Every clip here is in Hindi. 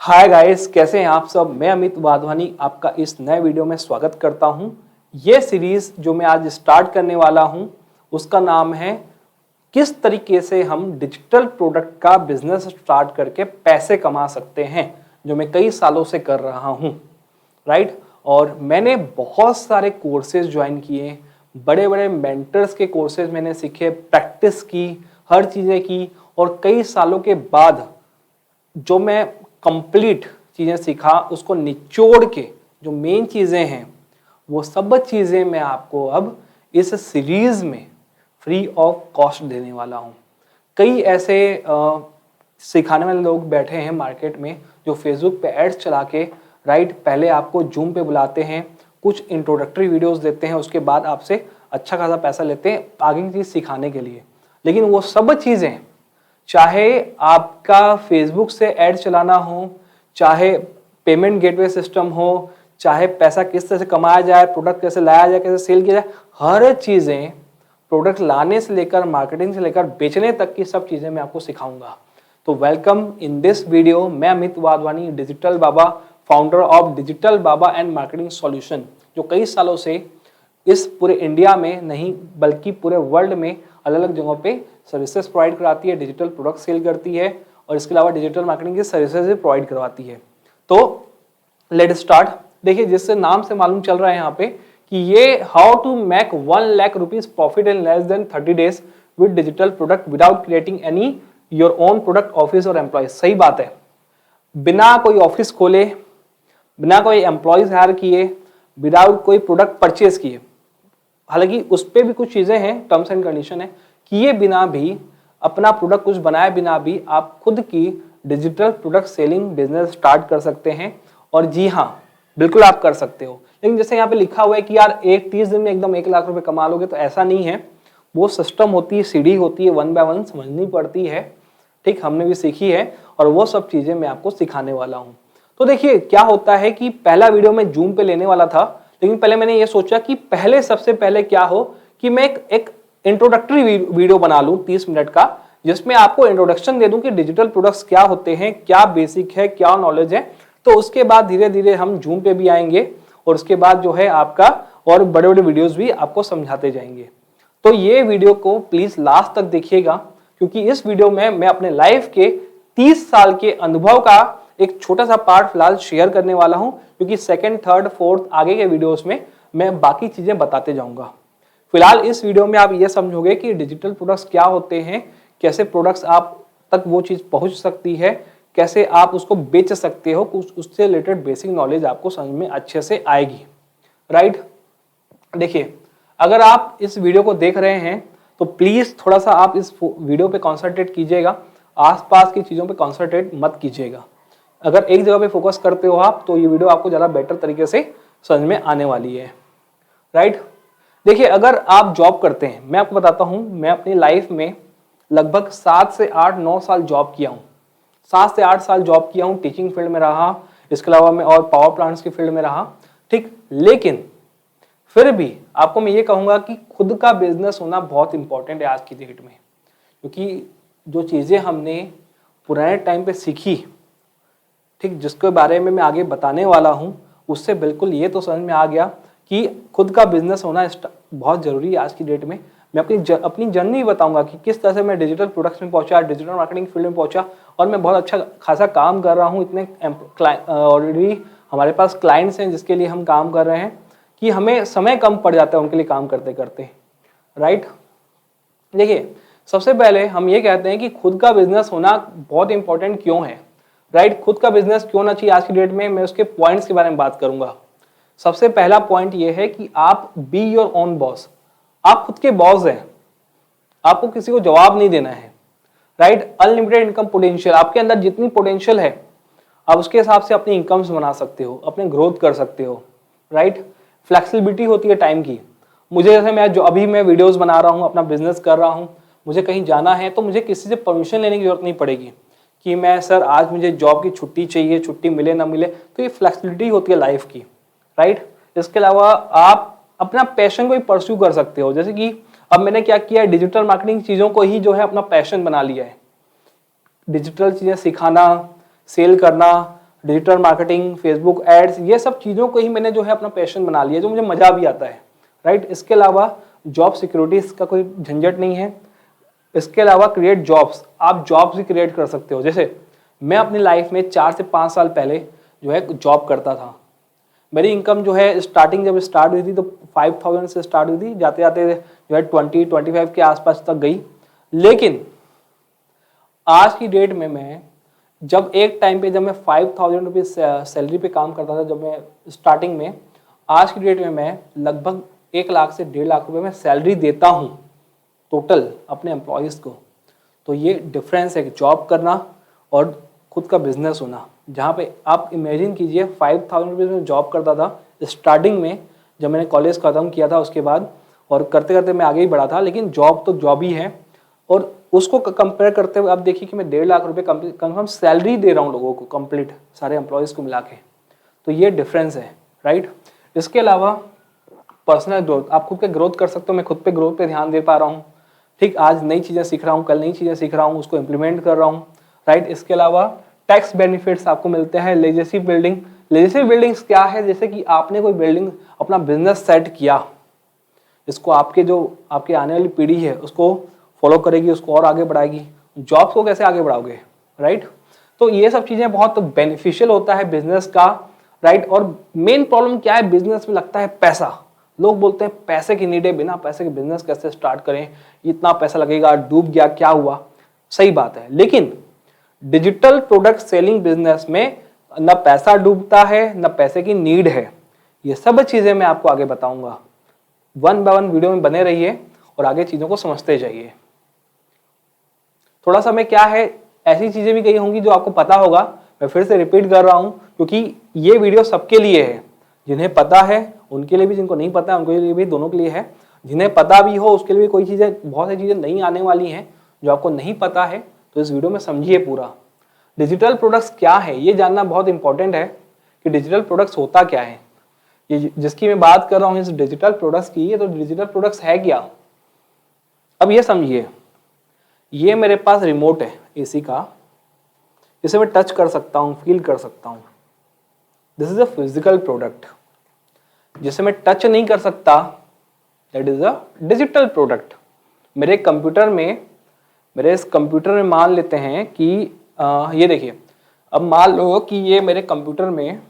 हाय गाइस, कैसे हैं आप सब। मैं अमित वाधवानी आपका इस नए वीडियो में स्वागत करता हूं। ये सीरीज जो मैं आज स्टार्ट करने वाला हूं उसका नाम है किस तरीके से हम डिजिटल प्रोडक्ट का बिजनेस स्टार्ट करके पैसे कमा सकते हैं, जो मैं कई सालों से कर रहा हूं। राइट। और मैंने बहुत सारे कोर्सेज ज्वाइन किए, बड़े बड़े मेंटर्स के कोर्सेज मैंने सीखे, प्रैक्टिस की, हर चीज़ें की। और कई सालों के बाद जो मैं कंप्लीट चीज़ें सीखा उसको निचोड़ के जो मेन चीज़ें हैं वो सब चीज़ें मैं आपको अब इस सीरीज में फ्री ऑफ कॉस्ट देने वाला हूँ। कई ऐसे सिखाने वाले लोग बैठे हैं मार्केट में जो फेसबुक पे एड्स चला के पहले आपको जूम पे बुलाते हैं, कुछ इंट्रोडक्टरी वीडियोस देते हैं, उसके बाद आपसे अच्छा खासा पैसा लेते हैं आगे की चीज़ सिखाने के लिए। लेकिन वो सब चीज़ें, चाहे आपका फेसबुक से ऐड चलाना हो, चाहे पेमेंट गेटवे सिस्टम हो, चाहे पैसा किस तरह से कमाया जाए, प्रोडक्ट कैसे लाया जाए, कैसे सेल किया जाए, हर चीज़ें, प्रोडक्ट लाने से लेकर मार्केटिंग से लेकर बेचने तक की सब चीज़ें मैं आपको सिखाऊंगा। तो वेलकम इन दिस वीडियो। मैं Amit Wadhwani, Digital Baba, founder of Digital Baba and marketing solution, जो कई सालों से इस पूरे इंडिया में नहीं बल्कि पूरे वर्ल्ड में अलग अलग जगहों पे सर्विसेज प्रोवाइड कराती है, डिजिटल प्रोडक्ट सेल करती है और इसके अलावा डिजिटल मार्केटिंग की सर्विसेज भी प्रोवाइड करवाती है। तो लेट स्टार्ट। देखिए, जिससे नाम से मालूम चल रहा है यहाँ पे कि ये how to make 1 lakh rupees profit in less than 30 days with digital product without creating any your own product office और एम्प्लॉय। सही बात है, बिना कोई ऑफिस खोले, बिना कोई एम्प्लॉयज हायर किए, विदाउट कोई प्रोडक्ट परचेज किए, हालांकि उस पर भी कुछ चीजें हैं, टर्म्स एंड कंडीशन है, किए बिना भी, अपना प्रोडक्ट कुछ बनाए बिना भी आप खुद की digital product selling business start कर सकते हैं। और जी हाँ, बिल्कुल आप कर सकते हो। लेकिन जैसे यहाँ पे लिखा हुआ है कि यार 30 दिन में एकदम 1 लाख रुपए कमा लोगे, तो ऐसा नहीं है। वो सिस्टम होती है, सीढ़ी होती है, 1 बाय 1 समझनी पड़ती है। ठीक, हमने भी सीखी है और वो सब चीजें मैं आपको सिखाने वाला हूँ। तो देखिए क्या होता है कि पहला वीडियो मैं जूम पे लेने वाला था, लेकिन पहले मैंने ये सोचा कि पहले सबसे पहले क्या हो कि मैं एक इंट्रोडक्टरी वीडियो बना लूं 30 मिनट का, जिसमें आपको इंट्रोडक्शन दे दूं कि डिजिटल प्रोडक्ट्स क्या होते हैं, क्या बेसिक है, क्या नॉलेज है। तो उसके बाद धीरे धीरे हम जूम पे भी आएंगे और उसके बाद जो है आपका और बड़े बड़े वीडियोस भी आपको समझाते जाएंगे। तो ये वीडियो को प्लीज लास्ट तक देखिएगा, क्योंकि इस वीडियो में मैं अपने लाइफ के 30 साल के अनुभव का एक छोटा सा पार्ट फिलहाल शेयर करने वाला हूं, क्योंकि सेकंड, थर्ड, फोर्थ आगे के वीडियोस में मैं बाकी चीजें बताते जाऊंगा। फिलहाल इस वीडियो में आप ये समझोगे कि डिजिटल प्रोडक्ट्स क्या होते हैं, कैसे प्रोडक्ट्स आप तक वो चीज पहुंच सकती है, कैसे आप उसको बेच सकते हो, कुछ उससे रिलेटेड बेसिक नॉलेज आपको समझ में अच्छे से आएगी। राइट। देखिए, अगर आप इस वीडियो को देख रहे हैं तो प्लीज थोड़ा सा आप इस वीडियो पे कॉन्सेंट्रेट कीजिएगा, आसपास की चीजों पे कॉन्सेंट्रेट मत कीजिएगा। अगर एक जगह पे फोकस करते हो आप तो ये वीडियो आपको ज़्यादा बेटर तरीके से समझ में आने वाली है। राइट। देखिए, अगर आप जॉब करते हैं, मैं आपको बताता हूं, मैं अपनी लाइफ में लगभग 7 से 8, 9 साल जॉब किया हूं। 7 से 8 साल जॉब किया हूं, टीचिंग फील्ड में रहा, इसके अलावा मैं और पावर प्लांट्स की फील्ड में रहा। ठीक, लेकिन फिर भी आपको मैं ये कहूँगा कि खुद का बिजनेस होना बहुत इंपॉर्टेंट है आज की डेट में, क्योंकि जो चीज़ें हमने पुराने टाइम पे सीखी, ठीक, जिसके बारे में मैं आगे बताने वाला हूं, उससे बिल्कुल ये तो समझ में आ गया कि खुद का बिजनेस होना बहुत जरूरी है आज की डेट में। मैं अपनी जर्नी बताऊंगा कि किस तरह से मैं डिजिटल प्रोडक्ट्स में पहुंचा, डिजिटल मार्केटिंग फील्ड में पहुंचा और मैं बहुत अच्छा खासा काम कर रहा हूं। इतने ऑलरेडी हमारे पास क्लाइंट्स हैं जिसके लिए हम काम कर रहे हैं कि हमें समय कम पड़ जाता है उनके लिए काम करते करते। राइट। देखिए, सबसे पहले हम ये कहते हैं कि खुद का बिजनेस होना बहुत इंपॉर्टेंट क्यों है। राइट। खुद का बिजनेस क्यों ना चाहिए आज की डेट में, मैं उसके पॉइंट्स के बारे में बात करूंगा। सबसे पहला पॉइंट ये है कि आप बी योर ओन बॉस। आप खुद के बॉस हैं, आपको किसी को जवाब नहीं देना है। राइट। अनलिमिटेड इनकम पोटेंशियल, आपके अंदर जितनी पोटेंशियल है आप उसके हिसाब से अपनी इनकम्स बना सकते हो, अपने ग्रोथ कर सकते हो। राइट। फ्लेक्सिबिलिटी होती है टाइम की। मुझे जैसे मैं वीडियोज बना रहा हूँ, अपना बिजनेस कर रहा हूँ, मुझे कहीं जाना है तो मुझे किसी से परमिशन लेने की जरूरत नहीं पड़ेगी कि मैं सर आज मुझे जॉब की छुट्टी चाहिए, छुट्टी मिले ना मिले। तो ये फ्लेक्सिबिलिटी होती है लाइफ की। राइट। इसके अलावा आप अपना पैशन को भी परस्यू कर सकते हो, जैसे कि अब मैंने क्या किया है, डिजिटल मार्केटिंग चीज़ों को ही जो है अपना पैशन बना लिया है। डिजिटल चीज़ें सिखाना, सेल करना, डिजिटल मार्केटिंग, फेसबुक एड्स, ये सब चीज़ों को ही मैंने जो है अपना पैशन बना लिया, जो मुझे मज़ा भी आता है, राइट। इसके अलावा जॉब सिक्योरिटीज़ का कोई झंझट नहीं है। इसके अलावा क्रिएट जॉब्स, आप जॉब्स भी क्रिएट कर सकते हो। जैसे मैं अपनी लाइफ में 4 से 5 साल पहले जो है जॉब करता था। मेरी इनकम जो है स्टार्टिंग जब स्टार्ट हुई थी तो 5000 से स्टार्ट हुई थी, जाते जाते जो है 20-25 के आसपास तक गई। लेकिन आज की डेट में मैं जब एक टाइम पे जब मैं 5000 रुपीज़ सैलरी पे काम करता था, जब मैं स्टार्टिंग में, आज की डेट में मैं लगभग 1 लाख से 1.5 लाख रुपए में सैलरी देता हूँ टोटल अपने एम्प्लॉयज़ को। तो ये डिफरेंस है जॉब करना और खुद का बिजनेस होना। जहाँ पे आप इमेजिन कीजिए 5000 रुपीज़ में जॉब करता था स्टार्टिंग में, जब मैंने कॉलेज ख़त्म किया था उसके बाद, और करते करते मैं आगे ही बढ़ा था। लेकिन जॉब तो जॉब ही है, और उसको कंपेयर करते हुए आप देखिए कि मैं 1.5 लाख रुपए कंफर्म सैलरी दे रहा हूँ लोगों को, कंप्लीट सारे एम्प्लॉयज़ को मिला के। तो ये डिफरेंस है, राइट। इसके अलावा पर्सनल ग्रोथ, आप खुद पे ग्रोथ कर सकते हो। मैं खुद पे ग्रोथ पे ध्यान दे पा रहा हूँ, ठीक। आज नई चीज़ें सीख रहा हूँ, कल नई चीज़ें सीख रहा हूँ, उसको इम्प्लीमेंट कर रहा हूँ, राइट। इसके अलावा टैक्स बेनिफिट्स आपको मिलते हैं। लेजेसी बिल्डिंग, लेजेसी बिल्डिंग्स क्या है, जैसे कि आपने कोई बिल्डिंग अपना बिजनेस सेट किया, इसको आपके जो आपके आने वाली पीढ़ी है उसको फॉलो करेगी, उसको और आगे बढ़ाएगी। जॉब्स को कैसे आगे बढ़ाओगे, राइट। तो ये सब चीज़ें बहुत बेनिफिशियल होता है बिजनेस का, राइट। और मेन प्रॉब्लम क्या है बिजनेस में, लगता है पैसा। लोग बोलते हैं पैसे की नीड है, बिना पैसे के बिजनेस कैसे स्टार्ट करें, इतना पैसा लगेगा, डूब गया, क्या हुआ। सही बात है, लेकिन डिजिटल प्रोडक्ट सेलिंग बिजनेस में न पैसा डूबता है, न पैसे की नीड है। ये सब चीजें मैं आपको आगे बताऊंगा। 1 बाय 1 वीडियो में बने रहिए और आगे चीजों को समझते जाइए। थोड़ा सा मैं क्या है, ऐसी चीजें भी कही होंगी जो आपको पता होगा, मैं फिर से रिपीट कर रहा हूं क्योंकि ये वीडियो सबके लिए है। जिन्हें पता है उनके लिए भी, जिनको नहीं पता है उनके लिए भी, दोनों के लिए है। जिन्हें पता भी हो उसके लिए भी कोई चीजें, बहुत सी चीजें नहीं आने वाली हैं जो आपको नहीं पता है, तो इस वीडियो में समझिए पूरा। डिजिटल प्रोडक्ट्स क्या है ये जानना बहुत इंपॉर्टेंट है कि डिजिटल प्रोडक्ट्स होता क्या है। ये जिसकी मैं बात कर रहा हूँ इस डिजिटल प्रोडक्ट्स की, ये तो डिजिटल प्रोडक्ट्स है क्या। अब ये समझिए, ये मेरे पास रिमोट है एसी का, इसे मैं टच कर सकता हूँ, फील कर सकता हूँ। This is a physical product. जिसे मैं टच नहीं कर सकता, that is a digital product. मेरे कंप्यूटर में, मेरे इस कंप्यूटर में मान लेते हैं कि ये देखिए, अब मान लो कि ये मेरे कंप्यूटर में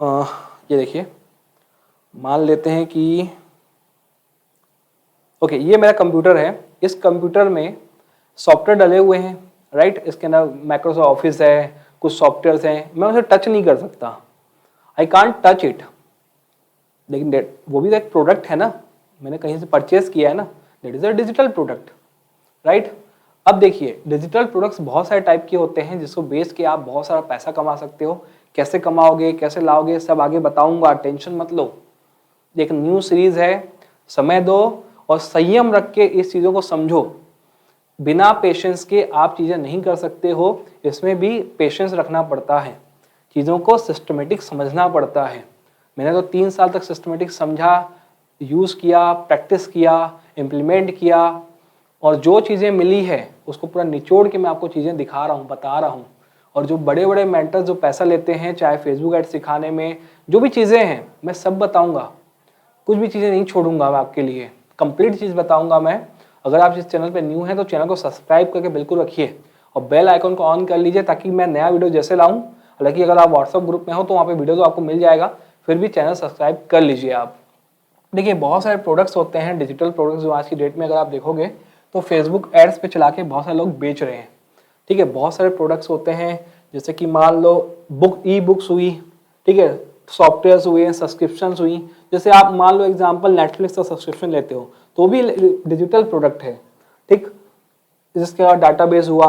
ये देखिए, मान लेते हैं कि ओके, ये मेरा कंप्यूटर है। इस कंप्यूटर में सॉफ्टवेयर डले हुए हैं, राइट। इसके अंदर माइक्रोसॉफ्ट ऑफिस है, कुछ सॉफ्टवेयर्स हैं, मैं उसे टच नहीं कर सकता, आई कांट टच इट। लेकिन वो भी एक प्रोडक्ट है ना, मैंने कहीं से परचेज किया है ना, that is a digital product, right. अब देखिए, डिजिटल प्रोडक्ट्स बहुत सारे टाइप के होते हैं जिसको बेच के आप बहुत सारा पैसा कमा सकते हो। कैसे कमाओगे, कैसे लाओगे, सब आगे बताऊंगा, टेंशन मत लो। एक न्यू सीरीज है, समय दो और संयम रख के इस चीज़ों को समझो। बिना पेशेंस के आप चीज़ें नहीं कर सकते हो, इसमें भी पेशेंस रखना पड़ता है, चीज़ों को सिस्टमेटिक समझना पड़ता है। मैंने तो 3 साल तक सिस्टमेटिक समझा, यूज़ किया, प्रैक्टिस किया, इम्प्लीमेंट किया, और जो चीज़ें मिली है उसको पूरा निचोड़ के मैं आपको चीज़ें दिखा रहा हूँ, बता रहा हूँ। और जो बड़े बड़े मेंटर्स जो पैसा लेते हैं, चाहे फेसबुक एड सिखाने में, जो भी चीज़ें हैं मैं सब बताऊँगा, कुछ भी चीज़ें नहीं छोड़ूंगा मैं आपके लिए, कंप्लीट चीज़ बताऊँगा मैं। अगर आप इस चैनल पर न्यू हैं तो चैनल को सब्सक्राइब करके बिल्कुल रखिए और बेल आइकन को ऑन कर लीजिए ताकि मैं नया वीडियो जैसे लाऊं, हालांकि अगर आप व्हाट्सअप ग्रुप में हो तो वहाँ पे वीडियो तो आपको मिल जाएगा, फिर भी चैनल सब्सक्राइब कर लीजिए आप। देखिए, बहुत सारे प्रोडक्ट्स होते हैं डिजिटल प्रोडक्ट्स जो आज की डेट में अगर आप देखोगे तो फेसबुक एड्स पे चला के बहुत सारे लोग बेच रहे हैं, ठीक है। बहुत सारे प्रोडक्ट्स होते हैं, जैसे कि मान लो ई बुक्स हुई, ठीक है, सॉफ्टवेयर्स हुए, सब्सक्रिप्शंस हुई। जैसे आप मान लो एग्जांपल नेटफ्लिक्स का सब्सक्रिप्शन लेते हो तो भी डिजिटल प्रोडक्ट है, ठीक। जिसके बाद डाटाबेस हुआ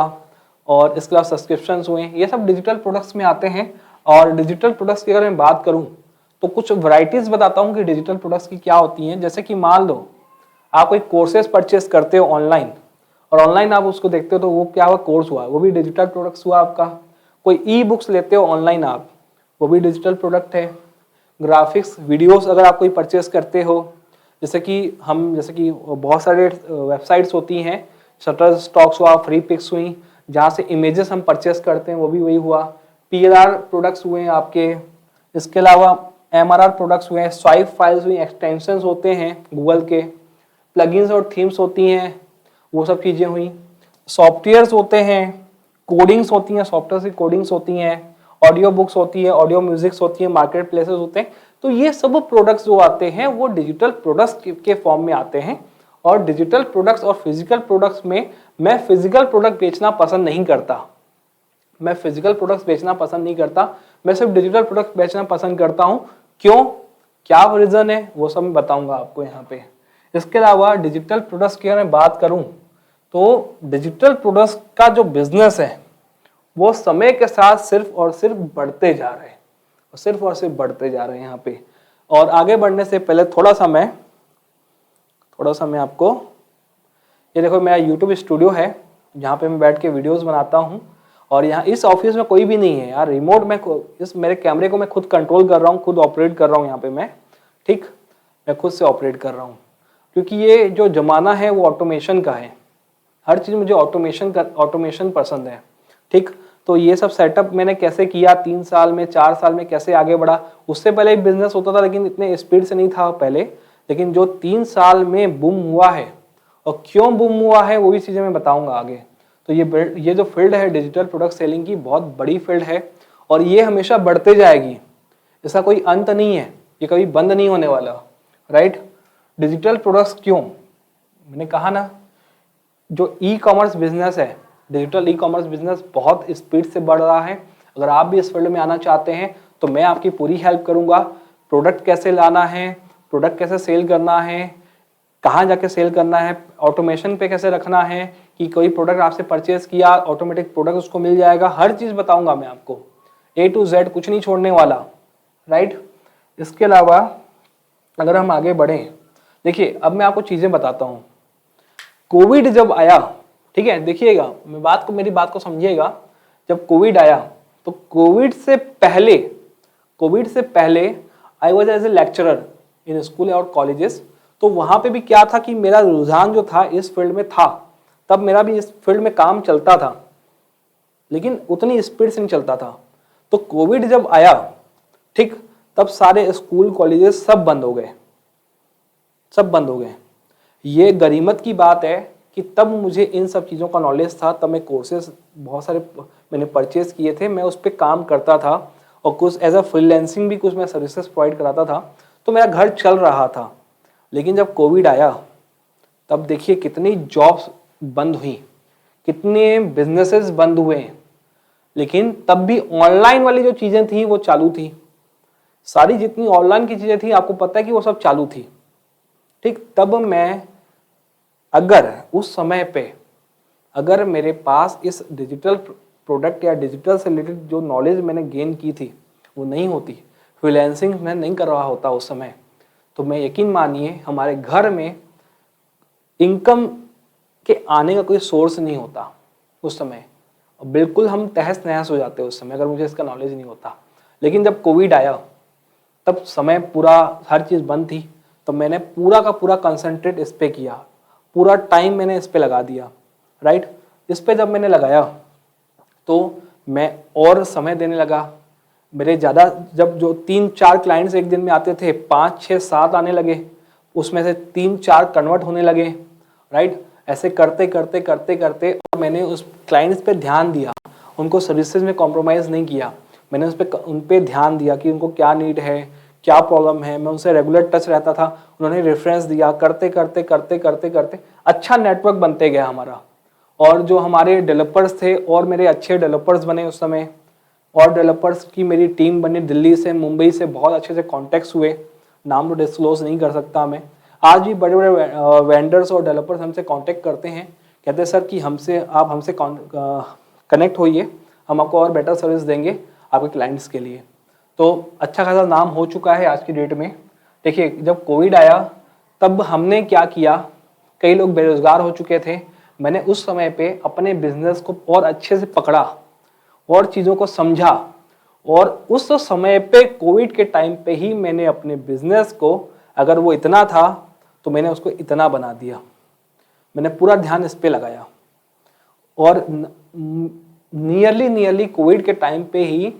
और इसके अलावा सब्सक्रिप्शंस हुए, ये सब डिजिटल प्रोडक्ट्स में आते हैं। और डिजिटल प्रोडक्ट्स की अगर मैं बात करूं तो कुछ वैरायटीज बताता हूं कि डिजिटल प्रोडक्ट्स की क्या होती हैं। जैसे कि मान लो आप कोई कोर्सेज परचेस करते हो ऑनलाइन, और ऑनलाइन आप उसको देखते हो तो वो क्या हुआ, कोर्स हुआ, वो भी डिजिटल प्रोडक्ट्स हुआ आपका। कोई ई बुक्स लेते हो ऑनलाइन आप, वो भी डिजिटल प्रोडक्ट है। ग्राफिक्स वीडियोस अगर आप कोई परचेस करते हो, जैसे कि बहुत सारे वेबसाइट्स होती हैं, शटर स्टॉक्स हुआ, फ्री पिक्स हुई, जहाँ से इमेजेस हम परचेस करते हैं वो भी वही हुआ। PLR प्रोडक्ट्स हुए हैं आपके, इसके अलावा MRR प्रोडक्ट्स हुए हैं, स्वाइप फाइल्स हुई, एक्सटेंशंस होते हैं गूगल के, प्लगइन्स और थीम्स होती हैं, वो सब चीज़ें हुई। सॉफ्टवेयर्स होते हैं, कोडिंग्स होती हैं, सॉफ्टवेयर की कोडिंग्स होती हैं, ऑडियो बुक्स होती है, ऑडियो म्यूजिक्स होती है, मार्केट प्लेसेस होते हैं। तो ये सब प्रोडक्ट्स जो आते हैं वो डिजिटल प्रोडक्ट्स के फॉर्म में आते हैं। और डिजिटल प्रोडक्ट्स और फिजिकल प्रोडक्ट्स में मैं फिजिकल प्रोडक्ट बेचना पसंद नहीं करता, मैं फिजिकल प्रोडक्ट्स बेचना पसंद नहीं करता, मैं सिर्फ डिजिटल प्रोडक्ट्स बेचना पसंद करता हूं। क्यों, क्या रीजन है वो सब मैं बताऊंगा आपको यहाँ पे। इसके अलावा डिजिटल प्रोडक्ट्स की अगर मैं बात करूं तो डिजिटल प्रोडक्ट्स का जो बिजनेस है वो समय के साथ सिर्फ और सिर्फ बढ़ते जा रहे हैं, सिर्फ और सिर्फ बढ़ते जा रहे हैं यहाँ पे। और आगे बढ़ने से पहले थोड़ा सा मैं आपको, ये देखो मेरा यूट्यूब स्टूडियो है जहाँ पे मैं बैठ के वीडियोस बनाता हूँ। और यहाँ इस ऑफिस में कोई भी नहीं है यार, रिमोट में इस मेरे कैमरे को मैं खुद कंट्रोल कर रहा हूँ, खुद ऑपरेट कर रहा हूँ यहाँ पे मैं, ठीक, मैं खुद से ऑपरेट कर रहा हूँ। क्योंकि ये जो जमाना है वो ऑटोमेशन का है, हर चीज़ मुझे ऑटोमेशन पसंद है, ठीक। तो ये सब सेटअप मैंने कैसे किया, 3 साल में 4 साल में कैसे आगे बढ़ा। उससे पहले बिजनेस होता था लेकिन इतने स्पीड से नहीं था पहले, लेकिन जो 3 साल में बूम हुआ है और क्यों बूम हुआ है वो भी चीज़ें मैं बताऊंगा आगे। तो ये जो फील्ड है डिजिटल प्रोडक्ट सेलिंग की, बहुत बड़ी फील्ड है और ये हमेशा बढ़ते जाएगी, इसका कोई अंत नहीं है, ये कभी बंद नहीं होने वाला, राइट। डिजिटल प्रोडक्ट्स क्यों, मैंने कहा ना, जो ई कॉमर्स बिजनेस है, डिजिटल ई कॉमर्स बिजनेस बहुत स्पीड से बढ़ रहा है। अगर आप भी इस फील्ड में आना चाहते हैं तो मैं आपकी पूरी हेल्प करूंगा। प्रोडक्ट कैसे लाना है, प्रोडक्ट कैसे सेल करना है, कहाँ जाके सेल करना है, ऑटोमेशन पे कैसे रखना है कि कोई प्रोडक्ट आपसे परचेज किया ऑटोमेटिक प्रोडक्ट उसको मिल जाएगा, हर चीज़ बताऊंगा मैं आपको, A to Z कुछ नहीं छोड़ने वाला, राइट। इसके अलावा अगर हम आगे बढ़ें, देखिए अब मैं आपको चीज़ें बताता हूँ। कोविड जब आया, ठीक है, देखिएगा मेरी बात को समझिएगा। जब कोविड आया तो कोविड से पहले I was as a lecturer in school और कॉलेजेस। तो वहाँ पे भी क्या था कि मेरा रुझान जो था इस फील्ड में था, तब मेरा भी इस फील्ड में काम चलता था लेकिन उतनी स्पीड से नहीं चलता था। तो कोविड जब आया, ठीक, तब सारे स्कूल कॉलेजेस सब बंद हो गए। ये गनीमत की बात है कि तब मुझे इन सब चीज़ों का नॉलेज था, तब मैं कोर्सेज बहुत सारे मैंने परचेज किए थे, मैं उस पर काम करता था और कुछ एज अ फ्रीलांसिंग भी कुछ मैं सर्विसेज प्रोवाइड कराता था, तो मेरा घर चल रहा था। लेकिन जब कोविड आया तब देखिए कितनी जॉब्स बंद हुई, कितने बिजनेसेस बंद हुए, लेकिन तब भी ऑनलाइन वाली जो चीज़ें थी वो चालू थी। सारी जितनी ऑनलाइन की चीज़ें थी आपको पता है कि वो सब चालू थी, ठीक। तब मैं अगर उस समय पे अगर मेरे पास इस डिजिटल प्रोडक्ट या डिजिटल से रिलेटेड जो नॉलेज मैंने गेन की थी वो नहीं होती, फ्रीलांसिंग मैं नहीं कर रहा होता उस समय, तो मैं यकीन मानिए हमारे घर में इनकम के आने का कोई सोर्स नहीं होता उस समय, बिल्कुल हम तहस नहस हो जाते उस समय अगर मुझे इसका नॉलेज नहीं होता। लेकिन जब कोविड आया तब समय पूरा हर चीज़ बंद थी, तो मैंने पूरा का पूरा कंसंट्रेट इस पे किया, पूरा टाइम मैंने इस पे लगा दिया, राइट। इस पे जब मैंने लगाया तो मैं और समय देने लगा। मेरे ज़्यादा जब जो 3-4 क्लाइंट्स एक दिन में आते थे 5-6-7 आने लगे, उसमें से 3-4 कन्वर्ट होने लगे, राइट। ऐसे करते करते करते करते और मैंने उस क्लाइंट्स पे ध्यान दिया, उनको सर्विसेज में कॉम्प्रोमाइज़ नहीं किया, मैंने उन पे ध्यान दिया कि उनको क्या नीड है, क्या प्रॉब्लम है, मैं उनसे रेगुलर टच रहता था, उन्होंने रेफरेंस दिया, करते करते करते करते करते अच्छा नेटवर्क बनते गया हमारा। और जो हमारे डेवलपर्स थे और मेरे अच्छे डेवलपर्स बने उस समय, और डेवलपर्स की मेरी टीम बनी दिल्ली से, मुंबई से, बहुत अच्छे से कॉन्टेक्ट्स हुए, नाम तो डिस्क्लोज नहीं कर सकता मैं। आज भी बड़े बड़े वेंडर्स और डेवलपर्स हमसे कांटेक्ट करते हैं, कहते हैं सर कि आप हमसे कनेक्ट होइए, हम आपको और बेटर सर्विस देंगे आपके क्लाइंट्स के लिए। तो अच्छा खासा नाम हो चुका है आज की डेट में। देखिए जब कोविड आया तब हमने क्या किया, कई लोग बेरोजगार हो चुके थे, मैंने उस समय पे अपने बिजनेस को और अच्छे से पकड़ा और चीज़ों को समझा, और उस समय पे कोविड के टाइम पे ही मैंने अपने बिजनेस को, अगर वो इतना था तो मैंने उसको इतना बना दिया, मैंने पूरा ध्यान इस पे लगाया। और नियरली कोविड के टाइम पे ही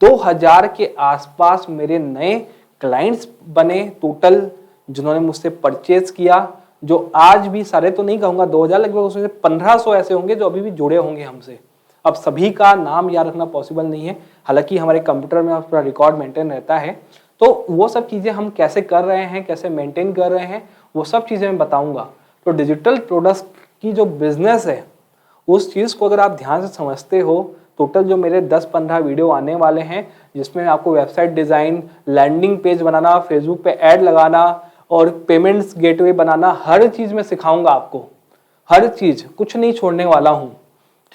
2000 के आसपास मेरे नए क्लाइंट्स बने टोटल, जिन्होंने मुझसे परचेज किया, जो आज भी सारे तो नहीं कहूँगा 2000, लगभग उसमें से 1500 ऐसे होंगे जो अभी भी जुड़े होंगे हमसे। अब सभी का नाम याद रखना पॉसिबल नहीं है, हालांकि हमारे कंप्यूटर में पूरा रिकॉर्ड मेंटेन रहता है। तो वो सब चीज़ें हम कैसे कर रहे हैं, कैसे मेंटेन कर रहे हैं, वो सब चीज़ें मैं बताऊंगा। तो डिजिटल प्रोडक्ट्स की जो बिजनेस है उस चीज़ को अगर आप ध्यान से समझते हो, टोटल जो मेरे 10-15 वीडियो आने वाले हैं जिसमें आपको वेबसाइट डिज़ाइन, लैंडिंग पेज बनाना, फेसबुक पे ऐड लगाना और पेमेंट्स गेटवे बनाना, हर चीज़ में सिखाऊंगा आपको, हर चीज़, कुछ नहीं छोड़ने वाला हूँ।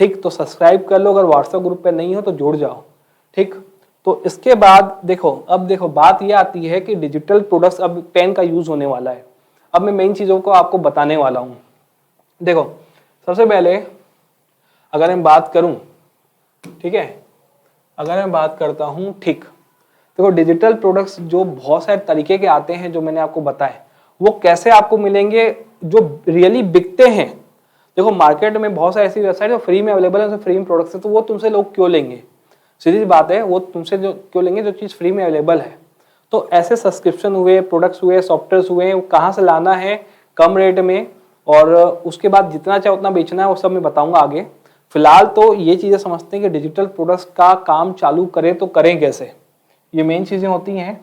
ठीक, तो सब्सक्राइब कर लो, अगर व्हाट्सएप ग्रुप पे नहीं हो तो जुड़ जाओ। ठीक, तो इसके बाद देखो, अब देखो बात ये आती है कि डिजिटल प्रोडक्ट्स, अब पेन का यूज़ होने वाला है। अब मैं मेन चीज़ों को आपको बताने वाला हूँ। देखो, सबसे पहले अगर मैं बात करूँ, ठीक है, अगर मैं बात करता हूँ, ठीक, देखो डिजिटल प्रोडक्ट्स जो बहुत सारे तरीके के आते हैं, जो मैंने आपको बताए, वो कैसे आपको मिलेंगे जो रियली बिकते हैं। देखो मार्केट में बहुत सारी ऐसी वेबसाइट जो फ्री में अवेलेबल है, उसमें फ्री में प्रोडक्ट्स है, तो वो तुमसे लोग क्यों लेंगे? सीधी बात है, वो तुमसे जो क्यों लेंगे जो चीज़ फ्री में अवेलेबल है। तो ऐसे सब्सक्रिप्शन हुए, प्रोडक्ट्स हुए, सॉफ्टवेयर हुए, वो कहाँ से लाना है कम रेट में, और उसके बाद जितना चाहे उतना बेचना है, वो सब मैं बताऊंगा आगे। फिलहाल तो ये चीज़ें समझते हैं कि डिजिटल प्रोडक्ट्स का काम चालू करें तो करें कैसे, ये मेन चीज़ें होती हैं।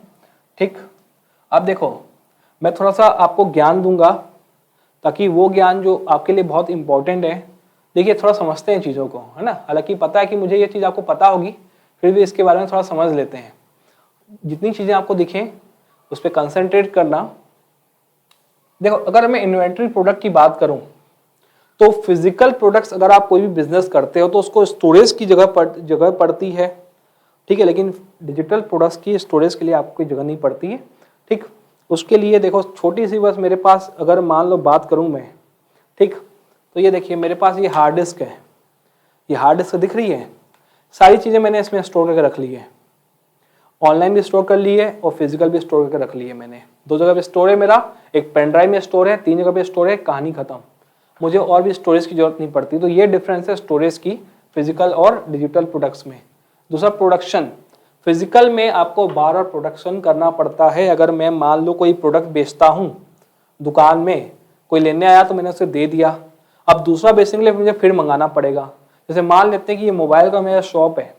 ठीक, अब देखो मैं थोड़ा सा आपको ज्ञान दूंगा ताकि वो ज्ञान जो आपके लिए बहुत इंपॉर्टेंट है, देखिए थोड़ा समझते हैं चीज़ों को, है ना। हालांकि पता है कि मुझे ये चीज़ आपको पता होगी, फिर भी इसके बारे में थोड़ा समझ लेते हैं। जितनी चीज़ें आपको दिखें उस पर कंसंट्रेट करना। देखो अगर मैं इन्वेंट्री प्रोडक्ट की बात करूं तो फिजिकल प्रोडक्ट्स, अगर आप कोई भी बिजनेस करते हो तो उसको स्टोरेज की जगह पड़ती है, ठीक है, लेकिन डिजिटल प्रोडक्ट्स की स्टोरेज के लिए आपको कोई जगह नहीं पड़ती है। ठीक, उसके लिए देखो छोटी सी बस मेरे पास, अगर मान लो बात करूं मैं, ठीक, तो ये देखिए मेरे पास ये हार्ड डिस्क है, ये हार्ड डिस्क दिख रही है, सारी चीज़ें मैंने इसमें स्टोर करके रख ली है। ऑनलाइन भी स्टोर कर ली है और फिजिकल भी स्टोर करके रख ली है मैंने। 2 जगह पे स्टोर है मेरा, एक पेन ड्राइव में स्टोर है, 3 जगह पे स्टोर है, कहानी खत्म, मुझे और भी स्टोरेज की जरूरत नहीं पड़ती। तो ये डिफरेंस है स्टोरेज की फिजिकल और डिजिटल प्रोडक्ट्स में। दूसरा प्रोडक्शन, फिजिकल में आपको बार-बार प्रोडक्शन करना पड़ता है। अगर मैं मान लो कोई प्रोडक्ट बेचता हूँ दुकान में, कोई लेने आया तो मैंने उसे दे दिया, अब दूसरा बेचने के लिए मुझे फिर मंगाना पड़ेगा। जैसे मान लेते हैं कि ये मोबाइल का मेरा शॉप है,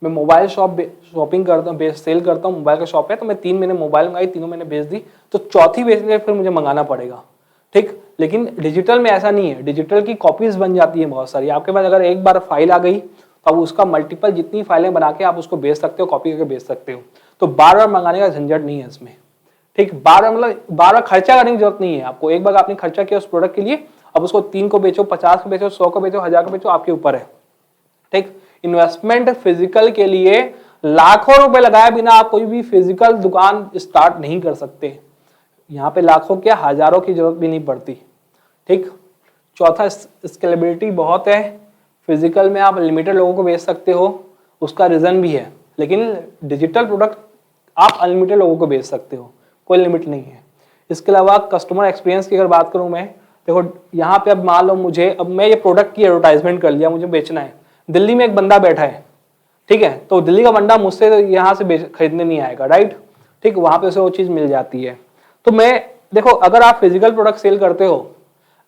मैं मोबाइल शॉपिंग करता हूँ, सेल करता हूँ, मोबाइल का शॉप है, तो मैं 3 महीने मोबाइल मंगाई, तीनों मैंने बेच दी, तो चौथी बेचने के लिए फिर मुझे मंगाना पड़ेगा। ठीक, लेकिन डिजिटल में ऐसा नहीं है, डिजिटल की कॉपीज बन जाती है बहुत सारी। आपके पास अगर एक बार फाइल आ गई तो अब उसका मल्टीपल जितनी फाइलें बना के आप उसको बेच सकते हो, कॉपी करके बेच सकते हो। तो बार बार मंगाने का झंझट नहीं है इसमें। ठीक, बार बार खर्चा करने की जरूरत नहीं है आपको। एक बार आपने खर्चा किया उस प्रोडक्ट के लिए, अब उसको 3 को बेचो, 50 को बेचो, 100 को बेचो, 1000 को बेचो, आपके ऊपर है। ठीक, इन्वेस्टमेंट फिजिकल के लिए लाखों रुपए लगाए बिना आप कोई भी फिजिकल दुकान स्टार्ट नहीं कर सकते। यहाँ पे लाखों क्या, हजारों की जरूरत भी नहीं पड़ती। ठीक, चौथा स्केलेबिलिटी बहुत है। फिजिकल में आप लिमिटेड लोगों को बेच सकते हो, उसका रीजन भी है, लेकिन डिजिटल प्रोडक्ट आप अनलिमिटेड लोगों को बेच सकते हो, कोई लिमिट नहीं है। इसके अलावा कस्टमर एक्सपीरियंस की अगर बात करूं मैं, देखो यहाँ पे अब मान लो मुझे, अब मैं ये प्रोडक्ट की एडवर्टाइजमेंट कर लिया, मुझे बेचना है, दिल्ली में एक बंदा बैठा है, ठीक है, तो दिल्ली का बंदा मुझसे तो यहाँ से खरीदने नहीं आएगा, राइट। ठीक, वहां पे उसे वो चीज मिल जाती है। तो मैं देखो, अगर आप फिजिकल प्रोडक्ट सेल करते हो,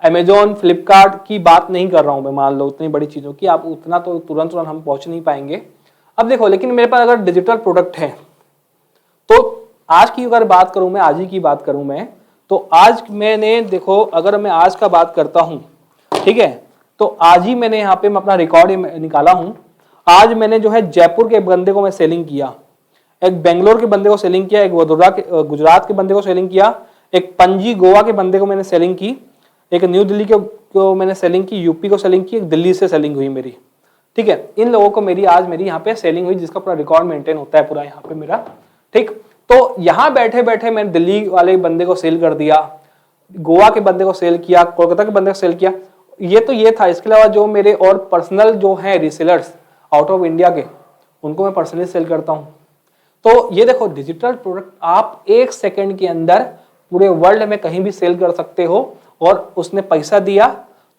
अमेजोन, फ्लिपकार्ट की बात नहीं कर रहा हूं मैं, मान लो उतनी बड़ी चीजों की, आप उतना तो तुरंत हम पहुंच नहीं पाएंगे। अब देखो, लेकिन मेरे पास अगर डिजिटल प्रोडक्ट है, तो आज की अगर बात करूं मैं, आज ही की बात करूं मैं, तो आज मैंने देखो, अगर मैं आज का बात करता हूं, ठीक है, तो आज ही मैंने यहाँ पे मैं अपना रिकॉर्ड निकाला हूं। आज मैंने जो है जयपुर के बंदे को मैं सेलिंग किया, एक बेंगलोर के बंदे को सेलिंग किया, एक वडोदरा के गुजरात के बंदे को सेलिंग किया, एक पणजी गोवा के बंदे को मैंने सेलिंग की, एक न्यू दिल्ली को मैंने सेलिंग की, यूपी को सेलिंग की, एक दिल्ली से सेलिंग हुई मेरी। ठीक है, इन लोगों को मेरी आज यहाँ पे सेलिंग हुई, जिसका पूरा रिकॉर्ड मेंटेन होता है पूरा यहाँ पे मेरा। ठीक, तो यहाँ बैठे बैठे मैंने दिल्ली वाले बंदे को सेल कर दिया, गोवा के बंदे को सेल किया, कोलकाता के बंदे को सेल किया। ये था। इसके अलावा जो मेरे और पर्सनल जो है रीसेलर्स आउट ऑफ इंडिया के, उनको मैं पर्सनली सेल करता हूँ। तो ये देखो, डिजिटल प्रोडक्ट आप 1 सेकंड के अंदर पूरे वर्ल्ड में कहीं भी सेल कर सकते हो, और उसने पैसा दिया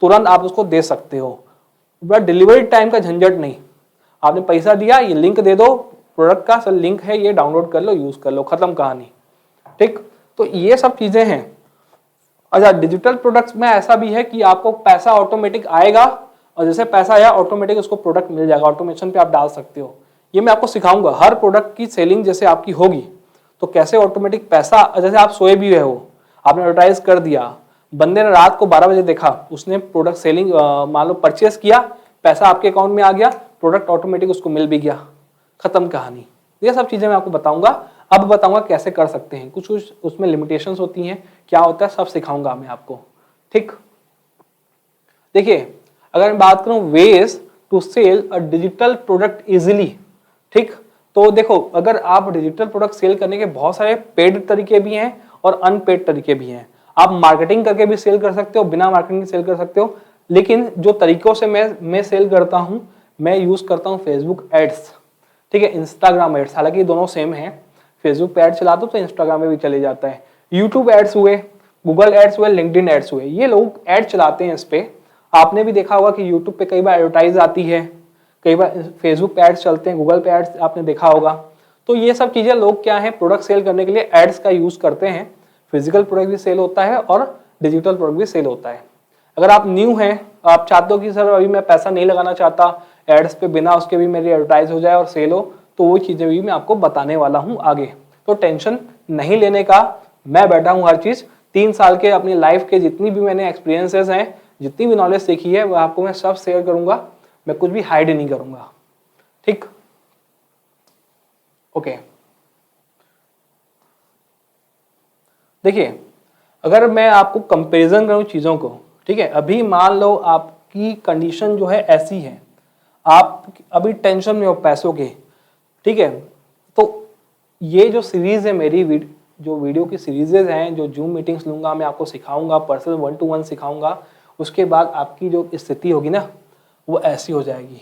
तुरंत आप उसको दे सकते हो। बड़ा डिलीवरी टाइम का झंझट नहीं, आपने पैसा दिया, ये लिंक दे दो, प्रोडक्ट का सर लिंक है, ये डाउनलोड कर लो, यूज कर लो, खत्म कहानी। ठीक, तो ये सब चीजें हैं। अच्छा, डिजिटल प्रोडक्ट्स में ऐसा भी है कि आपको पैसा ऑटोमेटिक आएगा और जैसे पैसा आया ऑटोमेटिक उसको प्रोडक्ट मिल जाएगा, ऑटोमेशन पे आप डाल सकते हो। ये मैं आपको सिखाऊंगा, हर प्रोडक्ट की सेलिंग जैसे आपकी होगी तो कैसे ऑटोमेटिक पैसा, जैसे आप सोए भी हुए हो, आपने एडवर्टाइज कर दिया, बंदे ने रात को 12 बजे देखा, उसने प्रोडक्ट सेलिंग मान लो परचेस किया, पैसा आपके अकाउंट में आ गया, प्रोडक्ट ऑटोमेटिक उसको मिल भी गया, खत्म कहानी। ये सब चीजें मैं आपको बताऊंगा। अब बताऊंगा कैसे कर सकते हैं, कुछ कुछ उसमें लिमिटेशंस होती हैं, क्या होता है सब सिखाऊंगा मैं आपको। ठीक, देखिए अगर मैं बात करूं ways to sell a digital product easily, ठीक, तो देखो अगर आप डिजिटल प्रोडक्ट सेल करने के बहुत सारे पेड तरीके भी हैं और अनपेड तरीके भी हैं। आप मार्केटिंग करके भी सेल कर सकते हो, बिना मार्केटिंग के सेल कर सकते हो, लेकिन जो तरीकों से मैं सेल करता हूं, मैं यूज करता हूं फेसबुक एड्स, ठीक है, इंस्टाग्राम एड्स, हालांकि दोनों सेम है, फेसबुक पे एड चलाता हूं तो इंस्टाग्राम में भी चले जाता है, यूट्यूब एड्स हुए, गूगल एड्स हुए, लिंक्डइन एड्स हुए, ये लोग एड चलाते हैं इस पे। आपने भी देखा होगा कि यूट्यूब पे कई बार एडवर्टाइज आती है, कई बार फेसबुक पे एड्स चलते हैं, गूगल पे एड्स आपने देखा होगा। तो ये सब चीजें लोग क्या है, प्रोडक्ट सेल करने के लिए एड्स का यूज करते हैं। फिजिकल प्रोडक्ट भी सेल होता है और डिजिटल प्रोडक्ट भी सेल होता है। अगर आप न्यू हैं, आप चाहते हो कि सर अभी मैं पैसा नहीं लगाना चाहता, एड्स पे बिना उसके भी मेरी एडवर्टाइज हो जाए और सेल हो, तो वो चीजें भी मैं आपको बताने वाला हूँ आगे। तो टेंशन नहीं लेने का, मैं बैठा हूँ हर चीज, 3 साल के अपनी लाइफ के जितनी भी मैंने एक्सपीरियंसेस हैं, जितनी भी नॉलेज सीखी है, वो आपको मैं सब शेयर करूंगा, मैं कुछ भी हाइड नहीं करूंगा। ठीक, ओके। देखिए अगर मैं आपको कंपैरिजन करूं चीजों को, ठीक है, अभी मान लो आपकी कंडीशन जो है ऐसी है, आप अभी टेंशन में हो पैसों के, ठीक है, तो ये जो सीरीज है मेरी जो वीडियो की सीरीजेज हैं, जो जूम मीटिंग्स लूंगा, मैं आपको सिखाऊंगा, पर्सनल 1-to-1 सिखाऊंगा, उसके बाद आपकी जो स्थिति होगी ना वो ऐसी हो जाएगी।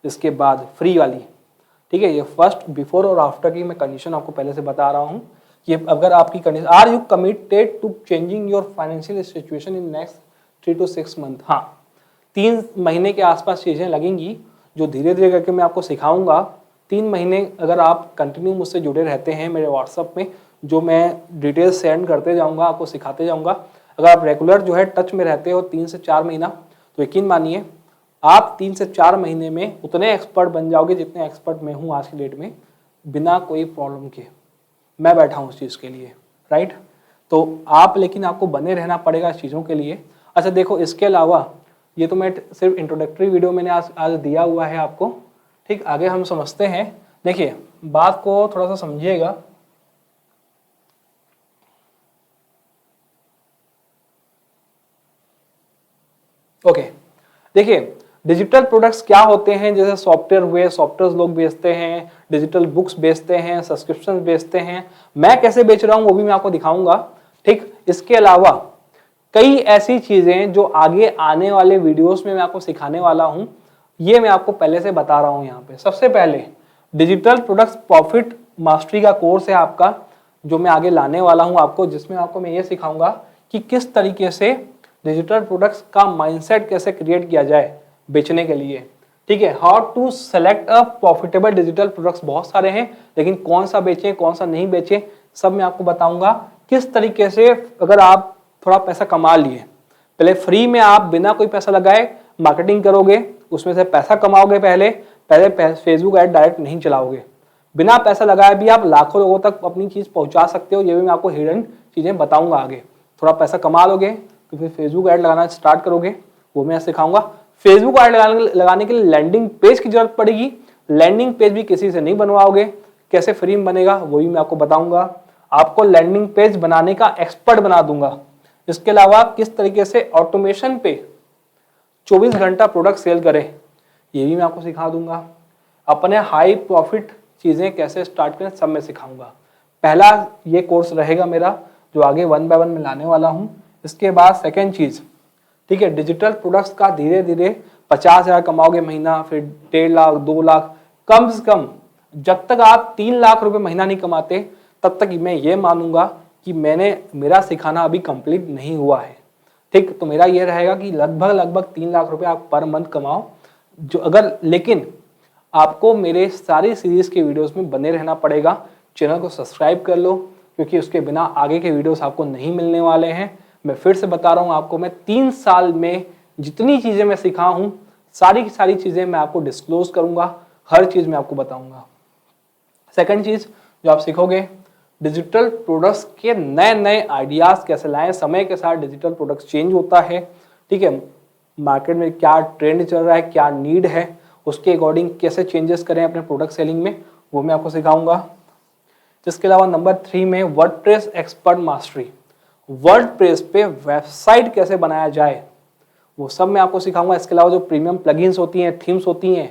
इसके बाद फ्री वाली, ठीक है, ये फर्स्ट बिफोर और आफ्टर की मैं कंडीशन आपको पहले से बता रहा हूँ कि अगर आपकी condition, are you committed to changing your financial situation in next 3 to 6 month. हाँ, 3 महीने के आसपास चीजें लगेंगी जो धीरे धीरे करके मैं आपको सिखाऊंगा। 3 महीने अगर आप कंटिन्यू मुझसे जुड़े रहते हैं मेरे व्हाट्सएप में, जो मैं डिटेल्स सेंड करते जाऊंगा, आपको सिखाते जाऊंगा, अगर आप रेगुलर जो है टच में रहते हो 3 से 4 महीना, तो यकीन मानिए आप 3 से 4 महीने में उतने एक्सपर्ट बन जाओगे जितने एक्सपर्ट मैं हूँ आज की डेट में, बिना कोई प्रॉब्लम के। मैं बैठा हूँ उस चीज़ के लिए, राइट। तो आप, लेकिन आपको बने रहना पड़ेगा इस चीज़ों के लिए। अच्छा देखो, इसके अलावा ये तो मैं सिर्फ इंट्रोडक्टरी वीडियो मैंने आज दिया हुआ है आपको, ठीक, आगे हम समझते हैं। देखिए बात को थोड़ा सा समझिएगा। ओके, देखिए डिजिटल प्रोडक्ट्स क्या होते हैं, जैसे सॉफ्टवेयर हुए, सॉफ्टवेयर लोग बेचते हैं, डिजिटल बुक्स बेचते हैं, सब्सक्रिप्शन बेचते हैं, मैं कैसे बेच रहा हूं वो भी मैं आपको दिखाऊंगा। ठीक, इसके अलावा कई ऐसी चीजें जो आगे आने वाले वीडियोस में मैं आपको सिखाने वाला हूं, ये मैं आपको पहले से बता रहा हूं। यहाँ पे सबसे पहले डिजिटल प्रोडक्ट्स प्रॉफिट मास्टरी का कोर्स है आपका, जो मैं आगे लाने वाला हूं आपको, जिसमें आपको मैं ये सिखाऊंगा कि किस तरीके से डिजिटल प्रोडक्ट्स का माइंडसेट कैसे क्रिएट किया जाए बेचने के लिए। ठीक है, how to select a profitable digital products, बहुत सारे हैं, लेकिन कौन सा बेचें कौन सा नहीं बेचें सब मैं आपको बताऊंगा। किस तरीके से अगर आप थोड़ा पैसा कमा लिए, पहले फ्री में आप बिना कोई पैसा लगाए मार्केटिंग करोगे, उसमें से पैसा कमाओगे, पहले फेसबुक ऐड डायरेक्ट नहीं चलाओगे, बिना पैसा लगाए भी आप लाखों लोगों तक अपनी चीज पहुंचा सकते हो। ये भी मैं आपको हिडन चीजें बताऊंगा आगे। थोड़ा पैसा कमा लोगे तो फिर फेसबुक ऐड लगाना स्टार्ट करोगे, वो मैं सिखाऊंगा। फेसबुक ऐड लगाने के लिए लैंडिंग पेज की जरूरत पड़ेगी, लैंडिंग पेज भी किसी से नहीं बनवाओगे, कैसे फ्री में बनेगा वो भी मैं आपको बताऊंगा। आपको लैंडिंग पेज बनाने का एक्सपर्ट बना दूंगा। इसके अलावा किस तरीके से ऑटोमेशन पे 24 घंटा प्रोडक्ट सेल करें ये भी मैं आपको सिखा दूंगा। अपने हाई प्रॉफिट चीजें कैसे स्टार्ट करें सब मैं सिखाऊंगा। पहला ये कोर्स रहेगा मेरा जो आगे 1 by 1 में लाने वाला हूं। इसके बाद सेकेंड चीज, ठीक है, डिजिटल प्रोडक्ट्स का धीरे धीरे 50,000 कमाओगे महीना, फिर 1.5 लाख 2 लाख, कम से कम जब तक आप 3 लाख रुपए महीना नहीं कमाते तब तक मैं ये मानूंगा कि मेरा सिखाना अभी कंप्लीट नहीं हुआ है। ठीक। तो मेरा ये रहेगा कि लगभग 3 लाख रुपए आप पर मंथ कमाओ, जो अगर, लेकिन आपको मेरे सारी सीरीज के वीडियोस में बने रहना पड़ेगा। चैनल को सब्सक्राइब कर लो, क्योंकि उसके बिना आगे के वीडियोस आपको नहीं मिलने वाले हैं। मैं फिर से बता रहा हूँ आपको, मैं 3 साल में जितनी चीजें मैं सीखा हूँ, सारी की सारी चीजें मैं आपको डिस्क्लोज करूंगा, हर चीज मैं आपको बताऊंगा। सेकंड चीज जो आप सीखोगे, डिजिटल प्रोडक्ट्स के नए नए आइडियाज कैसे लाएं। समय के साथ डिजिटल प्रोडक्ट्स चेंज होता है, ठीक है। मार्केट में क्या ट्रेंड चल रहा है, क्या नीड है, उसके अकॉर्डिंग कैसे चेंजेस करें अपने प्रोडक्ट सेलिंग में, वो मैं आपको सिखाऊंगा। इसके अलावा नंबर 3 में वर्डप्रेस एक्सपर्ट मास्टरी, वर्डप्रेस पे वेबसाइट कैसे बनाया जाए, वो सब मैं आपको सिखाऊंगा। इसके अलावा जो प्रीमियम प्लगइन्स होती हैं, थीम्स होती हैं,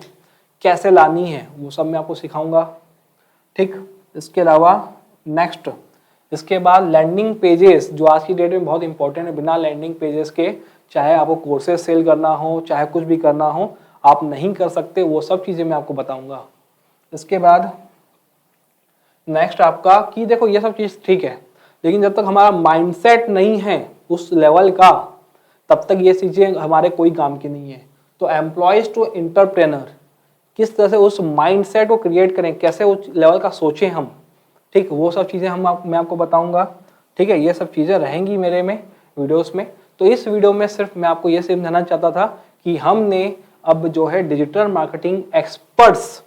कैसे लानी है, वो सब मैं आपको सिखाऊंगा, ठीक। इसके अलावा नेक्स्ट, इसके बाद लैंडिंग पेजेस, जो आज की डेट में बहुत इंपॉर्टेंट है। बिना लैंडिंग पेजेस के चाहे आपको कोर्सेज सेल करना हो, चाहे कुछ भी करना हो, आप नहीं कर सकते। वो सब चीजें मैं आपको बताऊंगा। इसके बाद नेक्स्ट आपका कि देखो ये सब चीज ठीक है, लेकिन जब तक हमारा माइंडसेट नहीं है उस लेवल का, तब तक ये चीजें हमारे कोई काम की नहीं है। तो एम्प्लॉयज टू एंटरप्रेन्योर, किस तरह से उस माइंडसेट को क्रिएट करें, कैसे उस लेवल का सोचें हम, ठीक, वो सब चीजें मैं आपको बताऊंगा, ठीक है। ये सब चीजें रहेंगी मेरे में वीडियोस में। तो इस वीडियो में सिर्फ मैं आपको ये समझाना चाहता था कि हमने अब जो है digital marketing experts,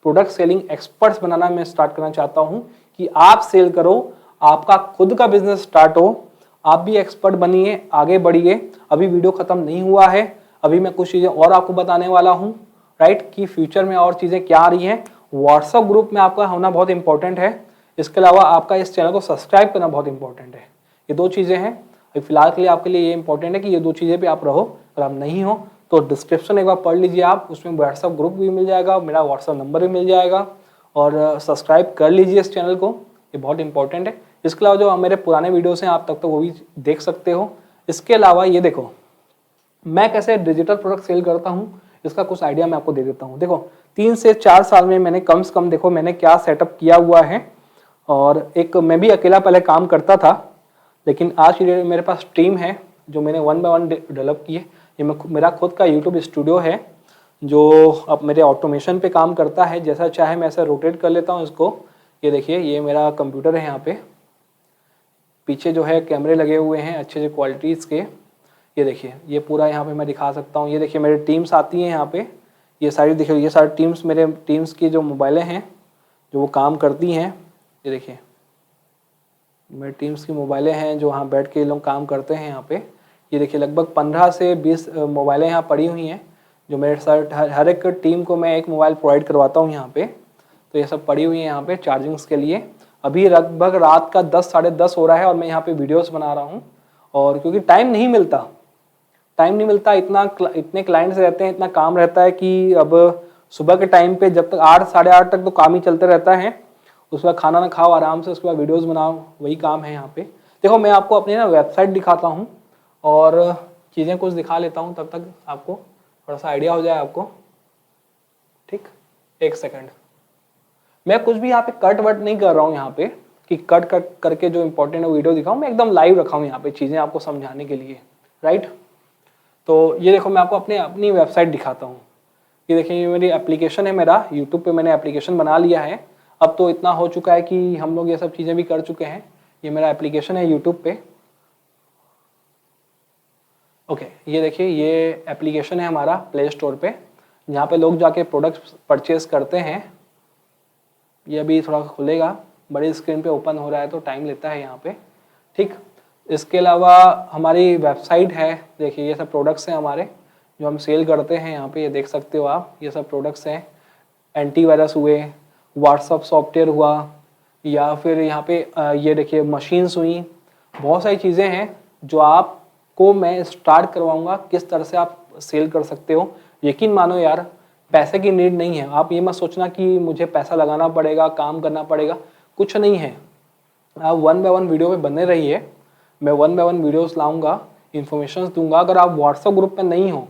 product selling experts बनाना मैं स्टार्ट करना चाहता हूं कि आप सेल करो, आपका खुद का बिजनेस स्टार्ट हो, आप भी एक्सपर्ट बनिए, आगे बढ़िए। अभी वीडियो खत्म नहीं हुआ है, अभी मैं कुछ चीजें और आपको बताने वाला हूं, राइट, कि फ्यूचर में और चीजें क्या आ रही हैं। व्हाट्सएप ग्रुप में आपका होना बहुत इंपॉर्टेंट है। इसके अलावा आपका इस चैनल को सब्सक्राइब करना बहुत इंपॉर्टेंट है। ये 2 चीजें हैं फिलहाल के लिए, आपके लिए ये इंपॉर्टेंट है कि ये 2 चीजें पे आप रहो। अगर आप नहीं हो तो डिस्क्रिप्शन एक बार पढ़ लीजिए आप, उसमें व्हाट्सएप ग्रुप भी मिल जाएगा, मेरा व्हाट्सएप नंबर भी मिल जाएगा, और सब्सक्राइब कर लीजिए इस चैनल को, ये बहुत इंपॉर्टेंट है। इसके अलावा जो मेरे पुराने वीडियोस हैं आप तक तो वो भी देख सकते हो। इसके अलावा ये देखो, मैं कैसे डिजिटल प्रोडक्ट सेल करता हूँ, इसका कुछ आइडिया मैं आपको दे देता हूँ। देखो 3 से 4 साल में मैंने कम से कम, देखो मैंने क्या सेटअप किया हुआ है। और एक मैं भी अकेला पहले काम करता था, लेकिन आज की डेट में मेरे पास टीम है जो मैंने 1 बाय 1 डेवलप की है। ये मेरा खुद का यूट्यूब स्टूडियो है, जो अब मेरे ऑटोमेशन पे काम करता है। जैसा चाहे मैं ऐसा रोटेट कर लेता हूँ इसको। ये देखिए, ये मेरा कंप्यूटर है, यहाँ पे पीछे जो है कैमरे लगे हुए हैं अच्छे क्वालिटीज़ के। ये देखिए, ये पूरा यहाँ पे मैं दिखा सकता हूँ। ये देखिए मेरे टीम्स आती हैं यहाँ पे, ये सारी देखिए, ये सारी टीम्स, मेरे टीम्स की जो मोबाइलें हैं जो वो काम करती हैं। ये देखिए मेरे टीम्स की मोबाइलें हैं जो वहाँ बैठ के लोग काम करते हैं यहाँ पे। ये देखिए लगभग 15 से 20 मोबाइलें यहाँ पड़ी हुई हैं, जो मेरे साथ हर एक टीम को मैं एक मोबाइल प्रोवाइड करवाता हूँ यहाँ पे। तो ये सब पड़ी हुई है यहाँ पे चार्जिंग्स के लिए। अभी लगभग रात का 10 साढ़े 10 हो रहा है और मैं यहाँ पे वीडियोस बना रहा हूँ। और क्योंकि टाइम नहीं मिलता, इतने क्लाइंट्स रहते हैं, इतना काम रहता है कि अब सुबह के टाइम पे जब तक 8 साढ़े 8 तक तो काम ही चलते रहता है। उसके बाद खाना ना खाओ आराम से, उसके बाद वीडियोस बनाओ, वही काम है यहाँ पे। देखो मैं आपको अपनी ना वेबसाइट दिखाता हूँ और चीज़ें कुछ दिखा लेता हूँ, तब तक आपको थोड़ा सा आइडिया हो जाए आपको, ठीक। 1 सेकंड, मैं कुछ भी यहाँ पे कट वट नहीं कर रहा हूँ यहाँ पे कि कट करके जो इंपॉर्टेंट है वीडियो दिखाऊँ। मैं एकदम लाइव रखा हूँ यहाँ पे चीज़ें आपको समझाने के लिए, राइट। तो ये देखो मैं आपको अपनी वेबसाइट दिखाता हूँ। ये देखिए, ये मेरी एप्लीकेशन है, मेरा यूट्यूब पे मैंने एप्लीकेशन बना लिया है। अब तो इतना हो चुका है कि हम लोग ये सब चीज़ें भी कर चुके हैं। ये मेरा एप्लीकेशन है यूट्यूब पे। ओके, ये देखिए, ये एप्लीकेशन है हमारा प्ले स्टोर पे, जहाँ पे लोग जाके प्रोडक्ट्स परचेज करते हैं। ये अभी थोड़ा खुलेगा, बड़ी स्क्रीन पे ओपन हो रहा है तो टाइम लेता है यहाँ पे, ठीक। इसके अलावा हमारी वेबसाइट है, देखिए ये सब प्रोडक्ट्स हैं हमारे जो हम सेल करते हैं यहाँ पे। ये देख सकते हो आप, ये सब प्रोडक्ट्स हैं। एंटीवायरस हुए, व्हाट्सअप सॉफ्टवेयर हुआ, या फिर यहाँ पे ये देखिए मशीन्स हुई, बहुत सारी चीज़ें हैं जो आपको मैं स्टार्ट करवाऊँगा किस तरह से आप सेल कर सकते हो। यकीन मानो यार, पैसे की नीड नहीं है। आप ये मत सोचना कि मुझे पैसा लगाना पड़ेगा, काम करना पड़ेगा, कुछ नहीं है। आप 1 बाय 1 वीडियो में बने रहिए, मैं 1 बाय 1 वीडियोस लाऊंगा, इन्फॉर्मेशन दूंगा। अगर आप व्हाट्सएप ग्रुप में नहीं हो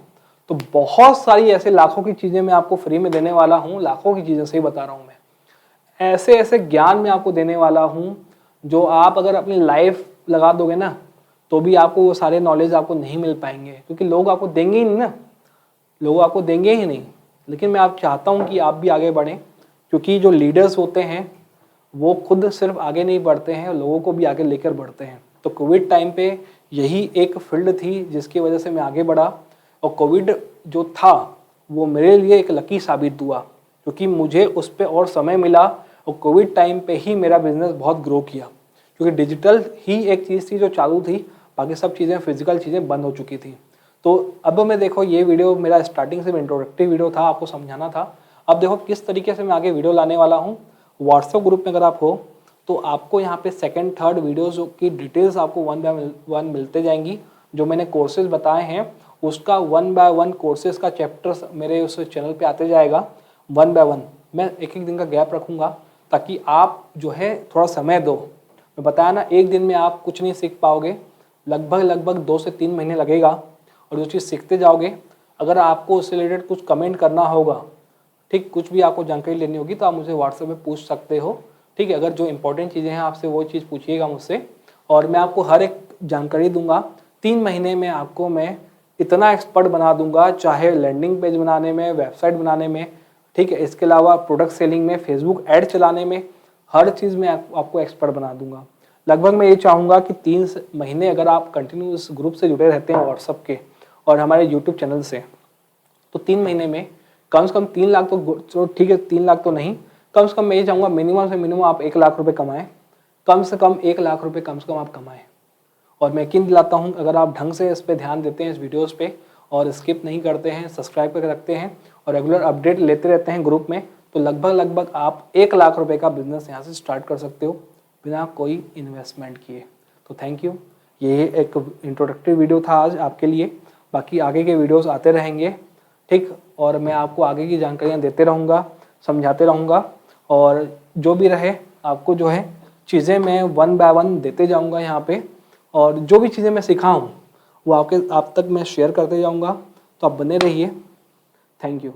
तो बहुत सारी ऐसे लाखों की चीज़ें मैं आपको फ्री में देने वाला हूँ। लाखों की चीज़ें सही बता रहा हूँ मैं, ऐसे ज्ञान मैं आपको देने वाला हूँ जो आप अगर अपनी लाइफ लगा दोगे ना तो भी आपको वो सारे नॉलेज आपको नहीं मिल पाएंगे, क्योंकि लोग आपको देंगे ही नहीं ना, लोग आपको देंगे ही नहीं। लेकिन मैं आप चाहता हूँ कि आप भी आगे बढ़ें, क्योंकि जो लीडर्स होते हैं वो खुद सिर्फ आगे नहीं बढ़ते हैं, लोगों को भी आगे लेकर बढ़ते हैं। तो कोविड टाइम पे यही एक फील्ड थी जिसकी वजह से मैं आगे बढ़ा, और कोविड जो था वो मेरे लिए एक लकी साबित हुआ, क्योंकि मुझे उस पर और समय मिला, और कोविड टाइम पे ही मेरा बिजनेस बहुत ग्रो किया, क्योंकि डिजिटल ही एक चीज़ थी जो चालू थी, बाकी सब चीज़ें फिजिकल चीज़ें बंद हो चुकी थी। तो अब मैं देखो, ये वीडियो मेरा स्टार्टिंग से इंट्रोडक्टिव वीडियो था, आपको समझाना था। अब देखो किस तरीके से मैं आगे वीडियो लाने वाला हूँ। व्हाट्सएप ग्रुप में अगर आप हो तो आपको यहाँ पे सेकंड थर्ड वीडियोस की डिटेल्स आपको 1 बाय 1 मिलते जाएंगी। जो मैंने कोर्सेज बताए हैं उसका 1 बाय 1 कोर्सेज का चैप्टर्स मेरे उस चैनल पे आते जाएगा 1 बाय 1। मैं एक दिन का गैप रखूँगा ताकि आप जो है थोड़ा समय दो। मैं बताया ना, एक दिन में आप कुछ नहीं सीख पाओगे, लगभग 2 से 3 महीने लगेगा, और जो चीज़ सीखते जाओगे, अगर आपको उससे रिलेटेड कुछ कमेंट करना होगा, ठीक, कुछ भी आपको जानकारी लेनी होगी तो आप मुझे व्हाट्सएप में पूछ सकते हो, ठीक है। अगर जो इंपॉर्टेंट चीज़ें हैं आपसे वो चीज़ पूछिएगा मुझसे, और मैं आपको हर एक जानकारी दूंगा। 3 महीने में आपको मैं इतना एक्सपर्ट बना दूंगा, चाहे लैंडिंग पेज बनाने में, वेबसाइट बनाने में, ठीक है, इसके अलावा प्रोडक्ट सेलिंग में, फेसबुक ऐड चलाने में, हर चीज़ में आपको एक्सपर्ट बना दूंगा। लगभग मैं ये चाहूँगा कि 3 महीने अगर आप कंटिन्यू इस ग्रुप से जुड़े रहते हैं व्हाट्सएप के और हमारे यूट्यूब चैनल से, तो 3 महीने में कम से कम 3 लाख तो ठीक है, 3 लाख तो नहीं, कम से कम मैं ये चाहूँगा मिनिमम से मिनिमम आप 1 लाख रुपए कमाएं, कम से कम 1 लाख रुपए कम से कम आप कमाएं। और मैं यकीन दिलाता हूँ अगर आप ढंग से इस पर ध्यान देते हैं, इस वीडियोस पे, और स्किप नहीं करते हैं, सब्सक्राइब करके रखते हैं और रेगुलर अपडेट लेते रहते हैं ग्रुप में, तो लगभग आप 1 लाख रुपए का बिजनेस यहाँ से स्टार्ट कर सकते हो बिना कोई इन्वेस्टमेंट किए। तो थैंक यू, ये एक इंट्रोडक्टिव वीडियो था आज आपके लिए। बाकी आगे के वीडियोस आते रहेंगे, ठीक, और मैं आपको आगे की जानकारियाँ देते रहूँगा, समझाते रहूँगा, और जो भी रहे आपको जो है चीज़ें मैं 1 बाय 1 देते जाऊँगा यहाँ पे, और जो भी चीज़ें मैं सिखा हूँ वो आप तक मैं शेयर करते जाऊँगा। तो आप बने रहिए। Thank you.